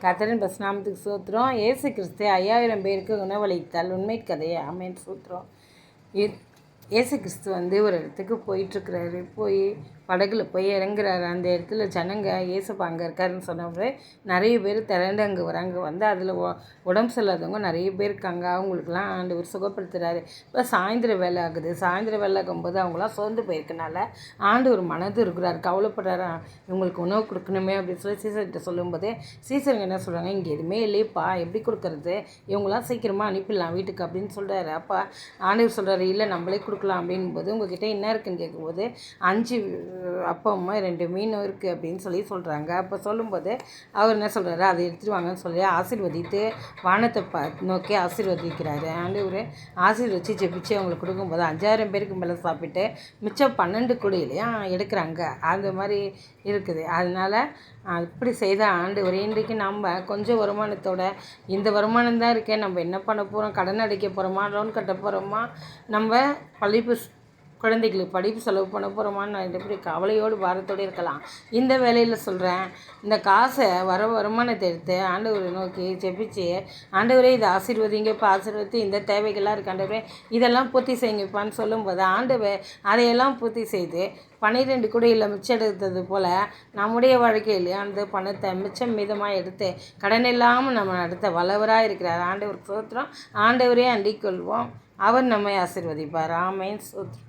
கர்த்தரின் பசுநாமத்துக்கு சூத்திரம். இயேசு கிறிஸ்து 5000 பேருக்கு உணவளித்தால் உண்மை கதையை ஆமென் சூத்திரம். இயேசு கிறிஸ்து ஒரு இடத்துக்கு போயிட்டுருக்கிறாரு. போய் படகுல போய் இறங்குறாரு. அந்த இடத்துல ஜனங்க இயேசுப்பா அங்கே இருக்காருன்னு சொன்னவங்க நிறைய பேர் திரண்டு அங்கே வராங்க. அதில் உடம்பு சரியில்லாதவங்க நிறைய பேர் இருக்காங்க. அவங்களுக்குலாம் ஆண்டவர் சுகப்படுத்துகிறாரு. இப்போ சாயந்தர வேலை ஆகுது. சாயந்தர வேலை ஆகும்போது அவங்களாம் சோர்ந்து போயிருக்கனால ஆண்டவர் மனது இருக்கிறார், கவலைப்படுறாரு. இவங்களுக்கு உணவு கொடுக்கணுமே அப்படின்னு சொல்லி சீசர்கிட்ட சொல்லும்போது சீசருங்க என்ன சொல்கிறாங்க, இங்கே எதுவுமே இல்லையப்பா, எப்படி கொடுக்கறது, இவங்களாம் சீக்கிரமாக அனுப்பிடலாம் வீட்டுக்கு அப்படின்னு சொல்கிறாரு. அப்போ ஆண்டவர் சொல்கிறாரு, இல்லை நம்மளே கொடுக்கலாம் அப்படின்போது உங்ககிட்ட என்ன இருக்குன்னு கேட்கும்போது 5 அப்பமா 2 மீனும் இருக்குது அப்படின்னு சொல்கிறாங்க. அப்போ சொல்லும்போது அவர் என்ன சொல்கிறாரு, அதை எடுத்துகிட்டு வாங்கன்னு சொல்லி ஆசீர்வதித்து வானத்தை நோக்கி ஆசீர்வதிக்கிறாரு. ஆண்டவர் ஆசீர்வதிச்சு ஜெபிச்சு அவங்களுக்கு கொடுக்கும்போது 5000 பேருக்கு மேலே சாப்பிட்டு மிச்சம் 12 கூடையிலையும் எடுக்கிறாங்க. அந்த மாதிரி இருக்குது. அதனால் இப்படி செய்த ஆண்டவர் இன்றைக்கு நம்ம கொஞ்சம் வருமானத்தோட இந்த வருமானம் தான் இருக்கே, நம்ம என்ன பண்ண போகிறோம், கடன் அடைக்க போகிறோமா, லோன் கட்ட போகிறோமா, நம்ம குழந்தைகளுக்கு படிப்பு செலவு பண்ண போகிறோமான்னு எப்படி கவலையோடு பாரத்தோடு இருக்கலாம். இந்த வேலையில் சொல்கிறேன், இந்த காசை வருமானத்தை எடுத்து ஆண்டவரை நோக்கி ஜெபிச்சு, ஆண்டவரே இதை ஆசீர்வதிங்கப்பா, ஆசீர்வதித்து இந்த தேவைகள்லாம் இருக்கு ஆண்டவரே, இதெல்லாம் பூர்த்தி செய்யுங்கப்பான்னு சொல்லும்போது ஆண்டவர் அதையெல்லாம் பூர்த்தி செய்து 12 கூடையில் மிச்சம் எடுத்தது போல் நம்முடைய வாழ்க்கையில் அந்த பணத்தை மிச்சம் மீதமாக எடுத்து கடன் இல்லாமல் நம்ம நடத்த வல்லவராக இருக்கிறார். ஆண்டவர் சோத்திரம். ஆண்டவரே அண்டிக் கொள்வோம். அவர் நம்மை ஆசீர்வதிப்பார். ஆமென் சோத்திரம்.